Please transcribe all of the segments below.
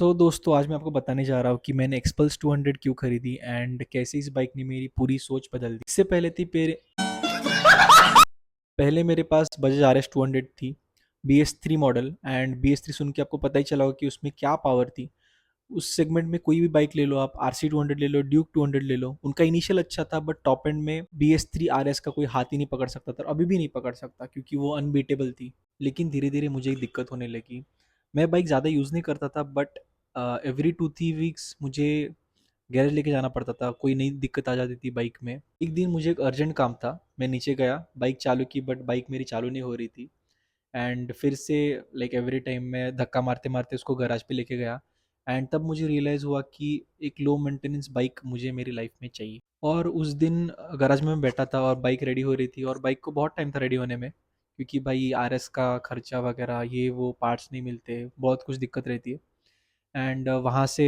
दोस्तों आज मैं आपको बताने जा रहा हूँ कि मैंने एक्सपल्स 200 क्यों खरीदी एंड कैसे इस बाइक ने मेरी पूरी सोच बदल दी। इससे पहले मेरे पास बजाज आर एस 200 थी, B S three model. And B S three सुन के आपको पता ही चला होगा कि उसमें क्या पावर थी। उस सेगमेंट में कोई भी बाइक ले लो, आप आर सी 200 ले लो, ड्यूक 200 ले लो, उनका इनिशियल अच्छा था, बट टॉप एंड में B S three R S का कोई हाथ ही नहीं पकड़ सकता था, अभी भी नहीं पकड़ सकता क्योंकि वो अनबीटेबल थी। लेकिन धीरे धीरे मुझे एक दिक्कत होने लगी। मैं बाइक ज़्यादा यूज़ नहीं करता था, बट एवरी 2-3 वीक्स मुझे गैरेज लेके जाना पड़ता था, कोई नई दिक्कत आ जाती थी बाइक में। एक दिन मुझे एक अर्जेंट काम था, मैं नीचे गया, बाइक चालू की, बट बाइक मेरी चालू नहीं हो रही थी। एंड फिर से लाइक एवरी टाइम मैं धक्का मारते मारते उसको गैराज पे लेके गया। एंड तब मुझे रियलाइज़ हुआ कि एक लो मेंटेनेंस बाइक मुझे मेरी लाइफ में चाहिए। और उस दिन गैराज में मैं बैठा था और बाइक रेडी हो रही थी, और बाइक को बहुत टाइम था रेडी होने में, क्योंकि भाई आर एस का खर्चा वगैरह, ये वो पार्ट्स नहीं मिलते, बहुत कुछ दिक्कत रहती है। एंड वहाँ से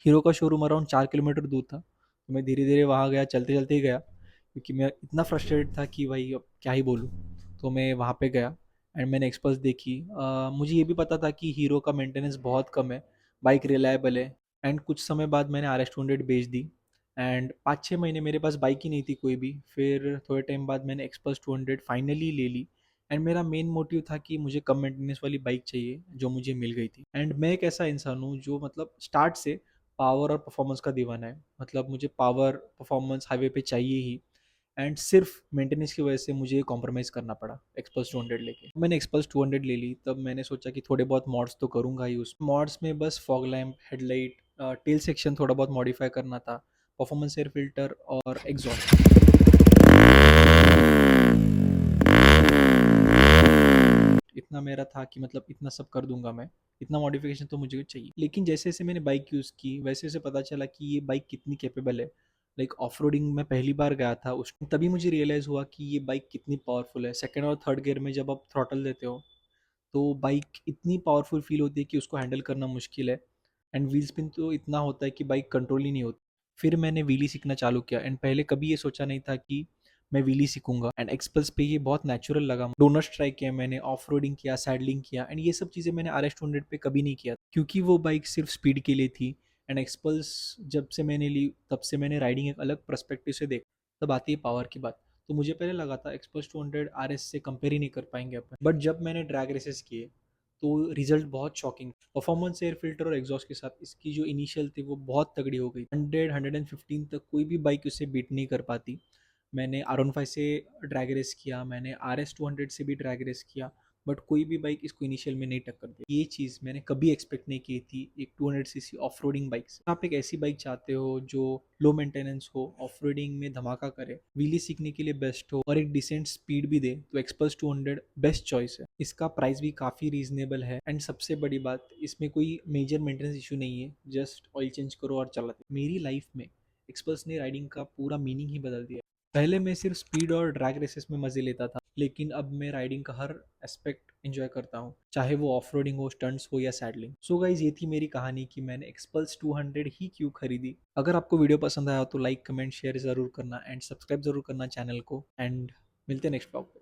हीरो का शोरूम अराउंड 4 किलोमीटर दूर था, तो मैं धीरे धीरे वहाँ गया, चलते चलते ही गया, क्योंकि मैं इतना फ्रस्ट्रेटेड था कि भाई अब क्या ही बोलूँ। तो मैं वहाँ पे गया एंड मैंने एक्सपल्स देखी। मुझे ये भी पता था कि हीरो का मेंटेनेंस बहुत कम है, बाइक रिलायबल है। एंड कुछ समय बाद मैंने आर एस 200 बेच दी। एंड 5-6 महीने मेरे पास बाइक ही नहीं थी कोई भी। फिर थोड़े टाइम बाद मैंने एक्सपल्स 200 फाइनली ले ली। एंड मेरा मेन मोटिव था कि मुझे कम मेंटेनेंस वाली बाइक चाहिए, जो मुझे मिल गई थी। एंड मैं एक ऐसा इंसान हूँ जो मतलब स्टार्ट से पावर और परफॉर्मेंस का दीवाना है। मतलब मुझे पावर परफॉर्मेंस हाईवे पे चाहिए ही। एंड सिर्फ मेंटेनेंस की वजह से मुझे कॉम्प्रोमाइज़ करना पड़ा एक्सपल्स 200 लेके। मैंने एक्सपल्स 200 ले ली, तब मैंने सोचा कि थोड़े बहुत मॉड्स तो करूंगा ही। उस मॉड्स में बस fog lamp, headlight, tail section थोड़ा बहुत मॉडिफाई करना था, परफॉर्मेंस एयर फिल्टर और एग्जॉस्ट। इतना मेरा था कि मतलब इतना सब कर दूंगा मैं, इतना मॉडिफिकेशन तो मुझे चाहिए। लेकिन जैसे जैसे मैंने बाइक यूज़ की, वैसे वैसे पता चला कि ये बाइक कितनी कैपेबल है। लाइक ऑफ रोडिंग में पहली बार गया था उस तभी मुझे रियलाइज़ हुआ कि ये बाइक कितनी पावरफुल है। सेकंड और थर्ड गियर में जब आप थ्रॉटल देते हो, तो बाइक इतनी पावरफुल फील होती है कि उसको हैंडल करना मुश्किल है। एंड व्हील स्पिन तो इतना होता है कि बाइक कंट्रोल ही नहीं होती। फिर मैंने व्हीली सीखना चालू किया, एंड पहले कभी ये सोचा नहीं था कि मैं व्हीली सीखूंगा। एंड एक्सपल्स पे ये बहुत नेचुरल लगा। डोनट्स ट्राई किया मैंने, ऑफ रोडिंग किया, सैडलिंग किया, एंड ये सब चीज़ें मैंने आर एस 200 पे कभी नहीं किया, क्योंकि वो बाइक सिर्फ स्पीड के लिए थी। एंड एक्सपल्स जब से मैंने ली, तब से मैंने राइडिंग एक अलग पर्सपेक्टिव से देखा। तब आती है पावर की बात। तो मुझे पहले लगा था एक्सपल्स 200 आर एस से कंपेयर ही नहीं कर पाएंगे अपन, बट जब मैंने ड्रैग रेसेस किए, तो रिजल्ट बहुत शॉकिंग। परफॉर्मेंस, एयर फिल्टर और एग्जॉस्ट के साथ इसकी जो इनिशियल थी वो बहुत तगड़ी हो गई। 100-115 तक कोई भी बाइक उसे बीट नहीं कर पाती। मैंने आर वन फाइव से ड्रैग रेस किया, मैंने आर एस 200 से भी ड्रैग रेस किया, बट कोई भी बाइक इसको इनिशियल में नहीं टक्कर दे। ये चीज़ मैंने कभी एक्सपेक्ट नहीं की थी एक 200 सीसी ऑफ रोडिंग बाइक से। आप एक ऐसी बाइक चाहते हो जो लो मेंटेनेंस हो, ऑफ रोडिंग में धमाका करे, व्हीली सीखने के लिए बेस्ट हो और एक डिसेंट स्पीड भी दे, तो एक्सपल्स 200 बेस्ट चॉइस है। इसका प्राइस भी काफ़ी रीजनेबल है। एंड सबसे बड़ी बात, इसमें कोई मेजर मेंटेनेंस इशू नहीं है, जस्ट ऑयल चेंज करो और चलाते। मेरी लाइफ में एक्सपल्स ने राइडिंग का पूरा मीनिंग ही बदल दिया। पहले मैं सिर्फ स्पीड और ड्रैग रेसेस में मजे लेता था, लेकिन अब मैं राइडिंग का हर एस्पेक्ट एंजॉय करता हूँ, चाहे वो ऑफ रोडिंग हो, स्टंट्स हो या सैडलिंग। सो गाइज, ये थी मेरी कहानी कि मैंने एक्सपल्स 200 ही क्यों खरीदी। अगर आपको वीडियो पसंद आया तो लाइक, कमेंट, शेयर जरूर करना, एंड सब्सक्राइब जरूर करना चैनल को। एंड मिलते हैं नेक्स्ट ब्लॉग पे।